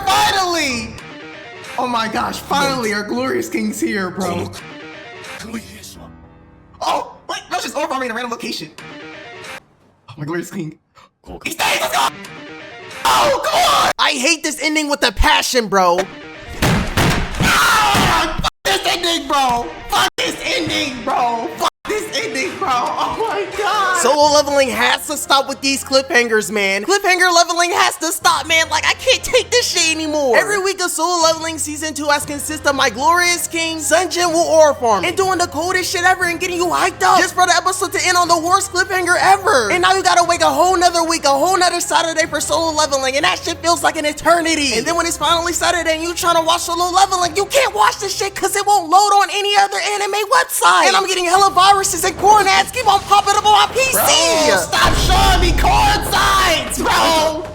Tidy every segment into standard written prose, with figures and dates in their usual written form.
finally! Oh my gosh, finally our glorious king's here, bro. Oh, wait, let's just overarm in a random location. Oh, my glorious king. He stays, let's go! Oh, come on! I hate this ending with a passion, bro. Ah, fuck this ending, bro! Fuck this ending, bro! Fuck this ending, bro! Oh my god! Solo leveling has to stop with these cliffhangers, man. Cliffhanger leveling has to stop, man. Like, I can't take this shit anymore. Every week of solo leveling season 2 has consist of my glorious king, Jinwoo ore farming, and doing the coldest shit ever and getting you hyped up just for the episode to end on the worst cliffhanger ever. And now you gotta wait a whole nother week, a whole nother Saturday for solo leveling, and that shit feels like an eternity. And then when it's finally Saturday and you trying to watch solo leveling, you can't watch this shit because it won't load on any other anime website. And I'm getting hella viruses and corn ads keep on popping up on my PC. Bro, stop showing me corn signs, bro!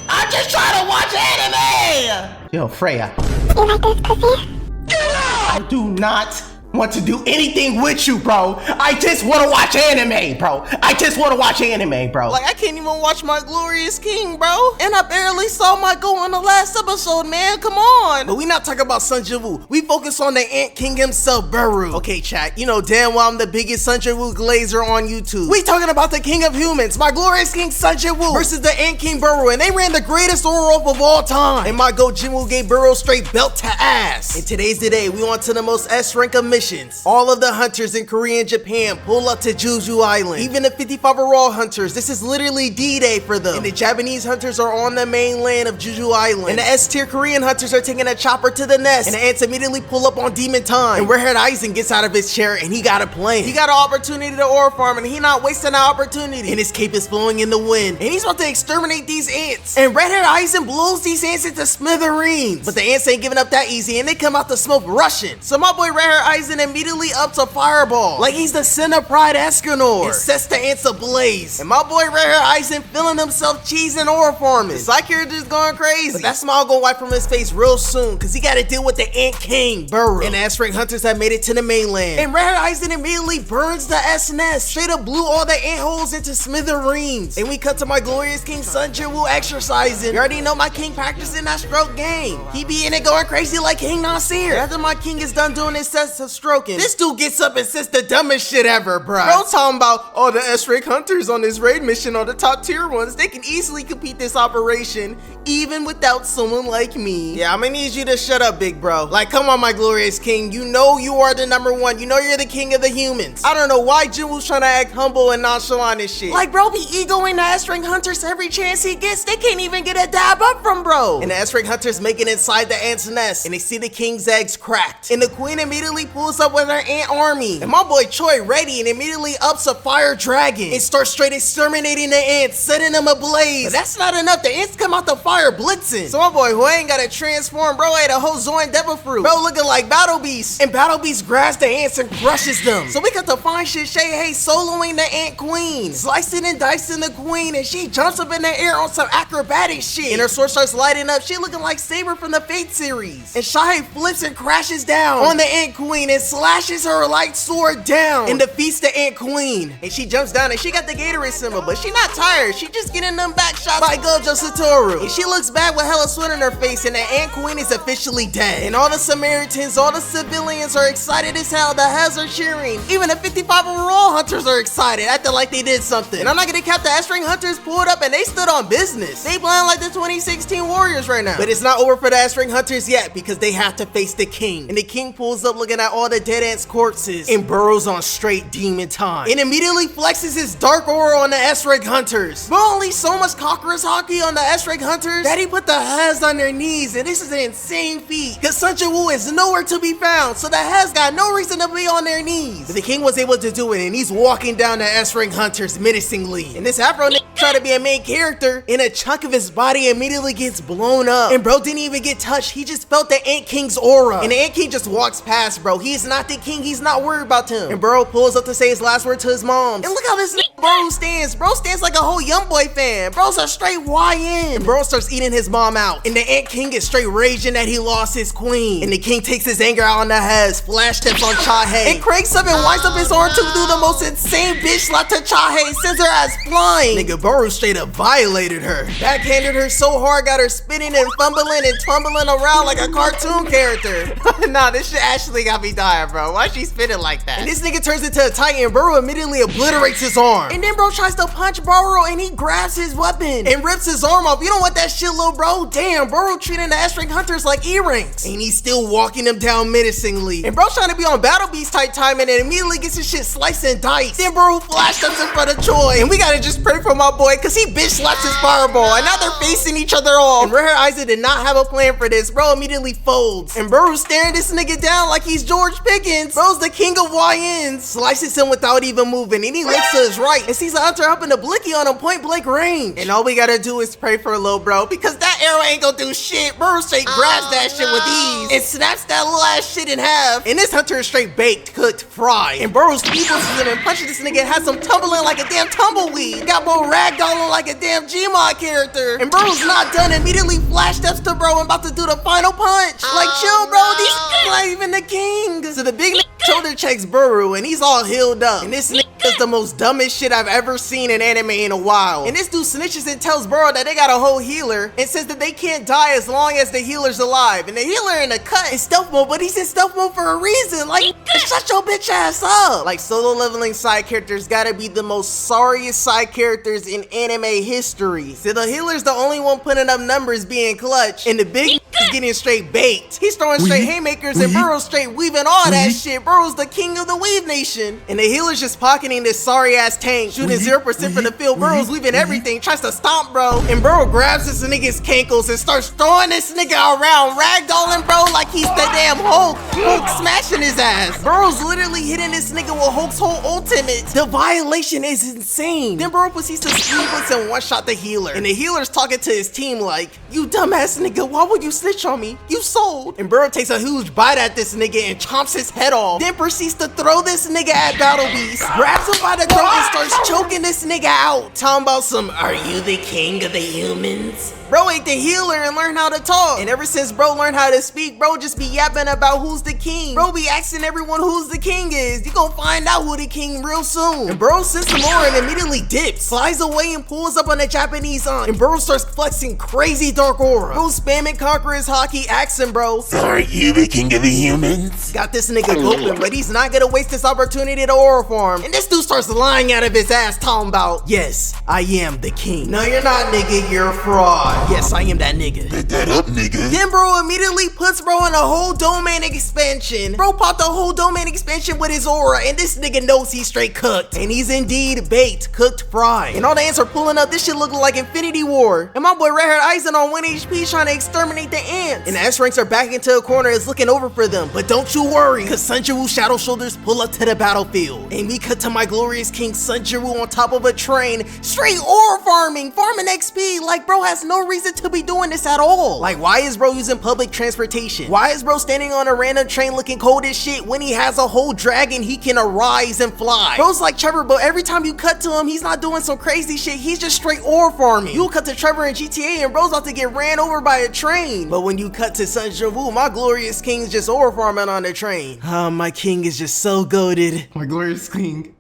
I'm just trying to watch anime! Yo, Freya. You like this pussy? I do not want to do anything with you, bro. I just want to watch anime, bro. I just want to watch anime, bro. Like, I can't even watch my glorious king, bro. And I barely saw my goal in the last episode, man. Come on. But we not talking about Jinwoo. We focus on the Ant King himself, Beru. Okay, chat. You know damn well I'm the biggest Jinwoo glazer on YouTube. We talking about the king of humans, my glorious king Jinwoo versus the Ant King Beru. And they ran the greatest ore off of all time. And my goat Jinwoo gave Beru straight belt to ass. And today's the day. We on to the most S rank of missions. All of the hunters in Korea and Japan pull up to Jeju Island. Even the 55 overall hunters, this is literally D-Day for them. And the Japanese hunters are on the mainland of Jeju Island. And the S-tier Korean hunters are taking a chopper to the nest. And the ants immediately pull up on Demon Time. And Redhead Aizen gets out of his chair and he got a plan. He got an opportunity to ore farm and he not wasting that opportunity. And his cape is blowing in the wind. And he's about to exterminate these ants. And Redhead Aizen blows these ants into smithereens. But the ants ain't giving up that easy and they come out the smoke rushing. So my boy Redhead Aizen immediately ups a fireball like he's the sin of Pride Escanor and sets the ants ablaze. And my boy Redhead Aizen feeling himself cheese and ore farming. The side character's going crazy. But that smile gonna wipe from his face real soon because he gotta deal with the Ant King, Beru. And the S-rank hunters have made it to the mainland. And Redhead Aizen immediately burns the S nest. Straight up blew all the ant holes into smithereens. And we cut to my glorious king Jinwoo exercising. You already know my king practicing that stroke game. He be in it going crazy like King Nasir. After my king is done doing his sets of stroking, this dude gets up and says the dumbest shit ever, bro. Bro talking about, oh, the S-rank hunters on this raid mission are the top tier ones. They can easily compete this operation even without someone like me. Yeah, I'm gonna need you to shut up, big bro. Like, come on, my glorious king. You know you are the #1. You know you're the king of the humans. I don't know why Jinwoo's trying to act humble and nonchalant and shit. Like, bro be egoing the S-rank hunters every chance he gets. They can't even get a dab up from bro. And the S-rank hunters make it inside the ant's nest and they see the king's eggs cracked. And the queen immediately pulls up with her ant army. And my boy Choi ready and immediately ups a fire dragon and starts straight exterminating the ants, setting them ablaze. But that's not enough. The ants come out the fire blitzing. So my boy who ain't gotta transform, bro ate a whole Zoan Devil Fruit. Bro looking like Battle Beast. And Battle Beast grabs the ants and crushes them. So we got to find shit Shay Hay soloing the ant queen, slicing and dicing the queen, and she jumps up in the air on some acrobatic shit. And her sword starts lighting up. She looking like Saber from the Fate series. And Shay flips and crashes down on the ant queen and slashes her light sword down and defeats the ant queen. And she jumps down and she got the Gatorade symbol, but she not tired. She just getting them back shots by Gojo Satoru. And she looks back with hella sweat on her face and the ant queen is officially dead. And all the Samaritans, all the civilians are excited as hell. The hells are cheering. Even the 55 overall hunters are excited, acting like they did something. And I'm not gonna cap the S-rank hunters pulled up and they stood on business. They blind like the 2016 Warriors right now. But it's not over for the S-rank hunters yet because they have to face the king. And the king pulls up looking at all the dead ants corpses and burrows on straight demon time and immediately flexes his dark aura on the S-rank hunters. But only so much conqueror's hockey on the S-rank hunters that he put the heads on their knees, and this is an insane feat because Jinwoo is nowhere to be found, so the heads got no reason to be on their knees. But the king was able to do it and he's walking down the S-rank hunters menacingly. And this Afro nigga try to be a main character and a chunk of his body immediately gets blown up. And bro didn't even get touched, he just felt the Ant King's aura. And the Ant King just walks past bro. He's not the king, he's not worried about him. And bro pulls up to say his last word to his mom. And look how this nigga Beru stands. Bro stands like a whole YoungBoy fan. Bro's a straight YN. And bro starts eating his mom out. And the Ant King is straight raging that he lost his queen. And the king takes his anger out on the Hez, flash tips on Chahae, and cranks up and winds up his arm to do the most insane bitch slap to Chahae, sends her ass flying. Nigga Beru straight up violated her. Backhanded her so hard, got her spinning and fumbling and tumbling around like a cartoon character. Nah, this shit actually got me dying, bro. Why she spinning like that? And this nigga turns into a titan. Beru immediately obliterates his arm. And then bro tries to punch Beru and he grabs his weapon and rips his arm off. You don't want that shit, little bro. Damn, Beru treating the S-rank hunters like E-ranks. And he's still walking them down menacingly. And bro's trying to be on Battle Beast type time and then immediately gets his shit sliced and diced. Then Beru flashed us in front of Choi. And we gotta just pray for my boy cause he bitch slaps his fireball. And now they're facing each other off. And Red Hair Isaac did not have a plan for this. Bro immediately folds. And Beru's staring this nigga down like he's George Pickens. Bro's the king of YNs. Slices him without even moving. And he looks to his right and sees the hunter up in the blicky on a point blank range. And all we gotta do is pray for lil bro because that arrow ain't gonna do shit. Beru straight grabs that shit with ease and snaps that little ass shit in half. And this hunter is straight baked, cooked, fried. And Beru's speedless him and punches this nigga and has him tumbling like a damn tumbleweed. Got bro ragdolling like a damn Gmod character. And Beru's not done, immediately flash steps to bro and about to do the final punch. Like chill bro, these not even the king. So the big nigga shoulder checks Beru and he's all healed up. And this nigga is the most dumbest shit I've ever seen in anime in a while. And this dude snitches and tells Beru that they got a whole healer and says that they can't die as long as the healer's alive. And the healer in the cut is stealth mode, but he's in stealth mode for a reason. Like, shut your bitch ass up. Like, solo leveling side characters gotta be the most sorriest side characters in anime history. So the healer's the only one putting up numbers being clutch, and the big is getting straight baked. He's throwing straight haymakers and Beru's straight weaving all that shit. Beru's the king of the weave nation. And the healer's just pocketing this sorry ass tank, shooting 0% from the field. Beru's weaving everything, tries to stomp bro. And Beru grabs this nigga's cankles and starts throwing this nigga around, ragdolling bro like he's the damn Hulk. Hulk smashing his ass. Beru's literally hitting this nigga with Hulk's whole ultimate. The violation is insane. Then Beru proceeds to speedless and one-shot the healer. And the healer's talking to his team like, you dumbass nigga, why would you snitch on me? You sold. And Beru takes a huge bite at this nigga and chomps his head off. Then proceeds to throw this nigga at Battle Beast. Grabs him by the throat and starts choking this nigga out. Talking about some, are you the king of the humans? Bro ate the healer and learned how to talk. And ever since bro learned how to speak, bro just be yapping about who's the king. Bro be asking everyone who's the king is. You gon' find out who the king real soon. And bro sends some more and immediately dips, flies away and pulls up on the Japanese aunt. And bro starts flexing crazy dark aura. Bro spamming Conqueror's hockey, asking bro, are you the king of the humans? Got this nigga coping, but he's not gonna waste this opportunity to aura farm. And this dude starts lying out of his ass talking about, yes, I am the king. No, you're not, nigga, you're a fraud. Yes, I am that nigga. Bet that up, nigga. Then bro immediately puts bro in a whole domain expansion. Bro popped a whole domain expansion with his aura, and this nigga knows he's straight cooked. And he's indeed baked, cooked, fried. And all the ants are pulling up. This shit looking like Infinity War. And my boy Red Hair Isaac on 1 HP trying to exterminate the ants. And the S-ranks are back into a corner, is looking over for them. But don't you worry, cause Jinwoo Shadow Shoulders pull up to the battlefield. And we cut to my glorious king Jinwoo on top of a train, straight aura farming XP. Like bro has no reason to be doing this at all. Like why is bro using public transportation? Why is bro standing on a random train looking cold as shit when he has a whole dragon he can arise and fly? Bro's like Trevor, but every time you cut to him, he's not doing some crazy shit. He's just straight aura farming. You cut to Trevor in GTA and bro's about to get ran over by a train. But when you cut to Jinwoo, my glorious king's just aura farming on the train. My king is just so goated. My glorious king.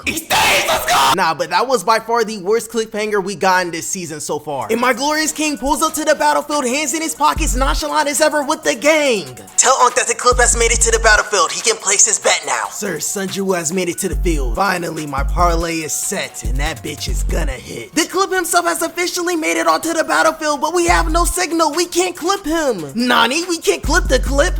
He stays, let's go! Nah, but that was by far the worst cliffhanger we got in this season so far. And my glorious king pulls up to the battlefield, hands in his pockets, nonchalant as ever with the gang. Tell Unc that the clip has made it to the battlefield. He can place his bet now. Sir, Jinwoo has made it to the field. Finally, my parlay is set, and that bitch is gonna hit. The clip himself has officially made it onto the battlefield, but we have no signal. We can't clip him. Nani, we can't clip the clip?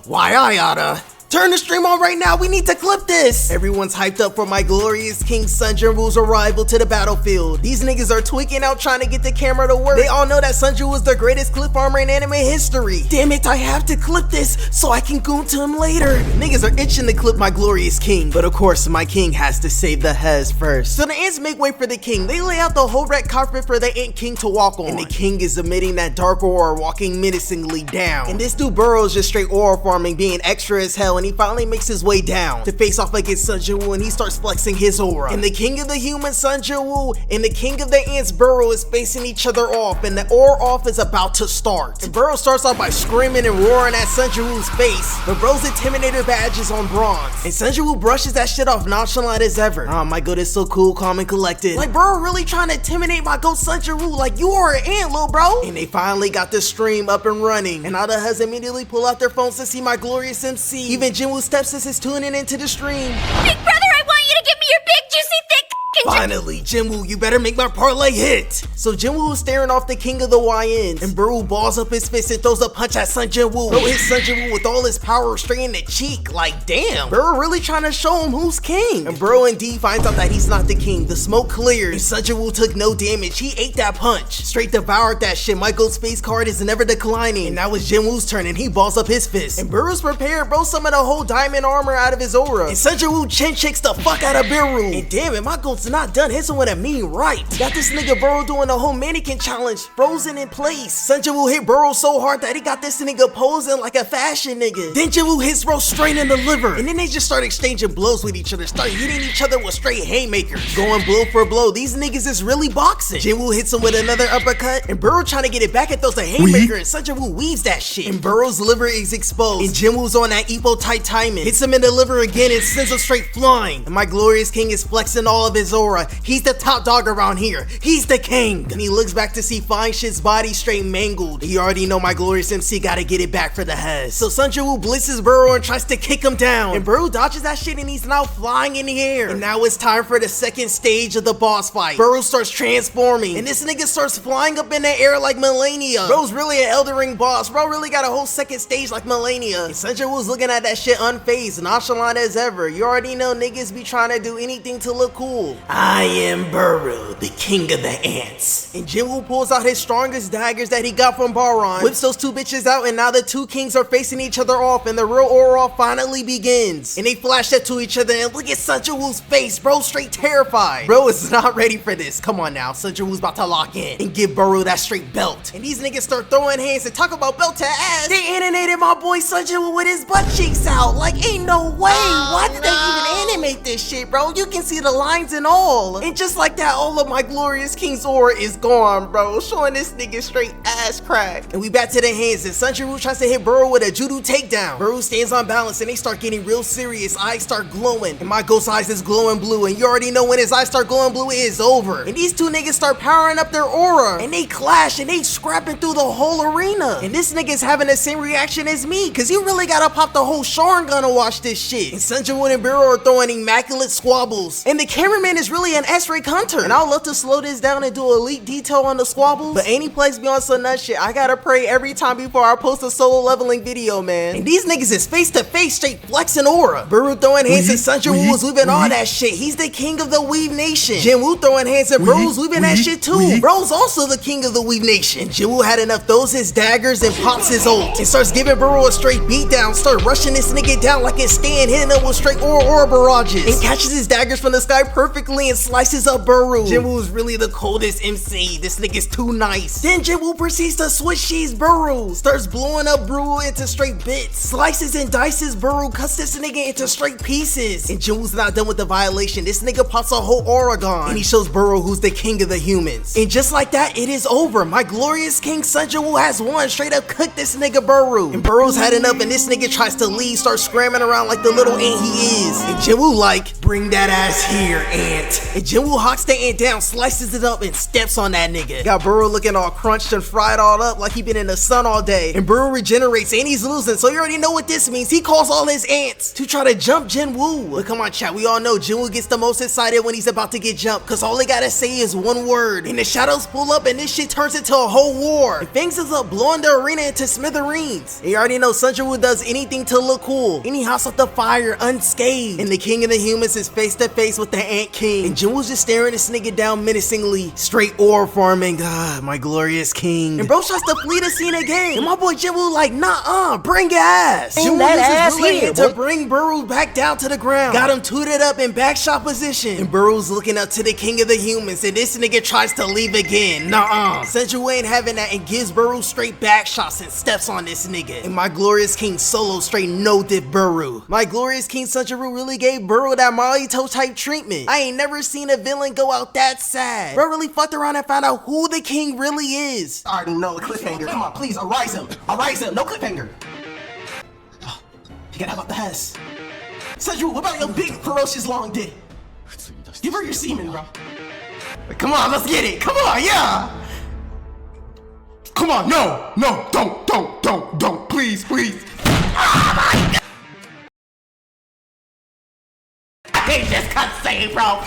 Why I oughta? Turn the stream on right now, we need to clip this! Everyone's hyped up for my glorious king Jinwoo's arrival to the battlefield. These niggas are tweaking out trying to get the camera to work. They all know that Jinwoo is the greatest clip armor in anime history. Damn it, I have to clip this so I can goon to him later. Niggas are itching to clip my glorious king, but of course my king has to save the Hez first. So the ants make way for the king. They lay out the whole red carpet for the ant king to walk on. And the king is emitting that dark aura, walking menacingly down. And this dude Beru is just straight aura farming, being extra as hell and he finally makes his way down to face off against Sun Jinwoo, and he starts flexing his aura. And the king of the humans, Sun Jinwoo, and the king of the ants, Beru, is facing each other off, and the aura off is about to start. And Beru starts off by screaming and roaring at Sun Jinwoo's face, but Bro's Intimidator badge is on bronze, and Sun Jinwoo brushes that shit off nonchalant as ever. Oh, my goat is so cool, calm, and collected. Like, Beru really trying to intimidate my goat Sun Jinwoo, like, you are an ant, little bro. And they finally got the stream up and running, and all the huds immediately pull out their phones to see my glorious MC. Even Jinwoo's stepsis is tuning into the stream. Big brother, I want you to give me your big, juicy, thick Finally, Jinwoo, you better make my parlay hit. So Jinwoo is staring off the king of the YNs, and Beru balls up his fist and throws a punch at Sun Jinwoo. Bro hits Sun Jinwoo with all his power straight in the cheek. Like, damn, Beru really trying to show him who's king. And Beru indeed finds out that he's not the king. The smoke clears, and Sun Jinwoo took no damage. He ate that punch, straight devoured that shit. Michael's face card is never declining. And now it's Jinwoo's turn, and he balls up his fist. And Beru's prepared, bro, some of the whole diamond armor out of his aura. And Sun Jinwoo chin chicks the fuck out of Beru. And damn it, my goat's not done. Hits him with a mean right. Got this nigga Beru doing the whole mannequin challenge, frozen in place. Sun Jinwoo hit Beru so hard that he got this nigga posing like a fashion nigga. Then Jinwoo hits Bro straight in the liver, and then they just start exchanging blows with each other, start hitting each other with straight haymakers, going blow for blow. These niggas is really boxing. Jinwoo hits him with another uppercut, and Beru trying to get it back and throws a haymaker, and Sun Jinwoo weaves that shit, and Beru's liver is exposed, and Jinwoo's on that Epo tight timing, hits him in the liver again and sends him straight flying. And my glorious king is flexing all of his aura. He's the top dog around here. He's the king. And he looks back to see Fine Shit's body straight mangled. You already know my glorious MC gotta get it back for the head. So Sun Jinwoo blitzes Beru and tries to kick him down, and Beru dodges that shit, and he's now flying in the air. And now it's time for the second stage of the boss fight. Beru starts transforming, and this nigga starts flying up in the air like Melania. Bro's really an Elden Ring boss. Bro really got a whole second stage like Melania. And Sun Jinwoo's looking at that shit unfazed, nonchalant as ever. You already know niggas be trying to do anything to look cool. I am Beru, the king of the ants. And Jinwoo pulls out his strongest daggers that he got from Baron, whips those two bitches out, and now the two kings are facing each other off, and the real aura finally begins. And they flash that to each other, and look at Sun Jinwoo's face. Bro straight terrified. Bro is not ready for this. Come on now, Sun Jinwoo's about to lock in and give Beru that straight belt. And these niggas start throwing hands and talk about belt to ass. They animated my boy Sun Jinwoo with his butt cheeks out. Like, ain't no way. Why did they even animate this shit, bro? You can see the lines and all. And just like that, all of my glorious king's aura is gone, bro, showing this nigga straight ass crack. And we back to the hands, and Sun Jinwoo tries to hit Beru with a judo takedown. Beru stands on balance, and they start getting real serious. Eyes start glowing, and my ghost's eyes is glowing blue, and you already know when his eyes start glowing blue, it is over. And these two niggas start powering up their aura, and they clash, and they scrapping through the whole arena. And this nigga's having the same reaction as me, cause you really gotta pop the whole Sharingan to watch this shit. And Sun Jinwoo and Beru are throwing immaculate squabbles, and the cameraman is really an S-Ray hunter. And I would love to slow this down and do elite detail on the squabbles, but any place beyond some nut shit, I gotta pray every time before I post a solo leveling video, man. And these niggas is face to face straight flexing aura. Beru throwing hands and Sun Jinwoo was weaving all that shit. He's the king of the Weave Nation. Jinwoo throwing hands and Beru's weaving that shit too. Bro's also the king of the Weave Nation. And Jinwoo had enough, throws his daggers and pops his ult, and starts giving Beru a straight beat down, start rushing this nigga down like it's Stan, hitting him with straight aura barrages, and catches his daggers from the sky perfectly and slices up Beru. Jinwoo is really the coldest MC. This nigga's too nice. Then Jinwoo proceeds to switch cheese Beru, starts blowing up Beru into straight bits, slices and dices Beru, cuts this nigga into straight pieces. And Jinwoo's not done with the violation. This nigga pops a whole Oregon, and he shows Beru who's the king of the humans. And just like that, it is over. My glorious king Sun Jinwoo has won. Straight up cooked this nigga Beru. And Beru's had enough, and this nigga tries to leave, starts scrambling around like the little ant he is. And Jinwoo like, bring that ass here, ant. And Jinwoo hawks the ant down, slices it up, and steps on that nigga. Got Beru looking all crunched and fried all up like he been in the sun all day. And Beru regenerates, and he's losing, so you already know what this means. He calls all his ants to try to jump Jinwoo. But come on, chat, we all know Jinwoo gets the most excited when he's about to get jumped, cause all he gotta say is one word, and the shadows pull up, and this shit turns into a whole war. And Fangs is up, blowing the arena into smithereens. And you already know Sun Jinwoo does anything to look cool, and he hops up the fire unscathed. And the king of the humans is face to face with the ant king, and Jinwoo's just staring this nigga down menacingly, straight ore farming. God, my glorious king. And And bro tries to flee the scene again. And my boy Jinwoo like, nah, bring your ass. Jinwoo that uses ass Beru here, to boy. bring Beru back down to the ground. Got him tooted up in back shot position. And Beru's looking up to the king of the humans, and this nigga tries to leave again. Jinwoo ain't having that and gives Beru straight back shots and steps on this nigga. And my glorious king solo straight no-dip Beru. My glorious king Jinwoo really gave Beru that Marito type treatment. I ain't never seen a villain go out that sad. Bro really fucked around and found out who the king really is. I already know the cliffhanger. Come on, please, arise him. Arise him. No cliffhanger. Oh, you gotta have out the Hess. Jinwoo, what about your big, ferocious, long dick? Give her your semen, bro. Come on, let's get it. Come on, yeah. Come on, no, don't, please. Oh my God. I hate this cutscene, bro.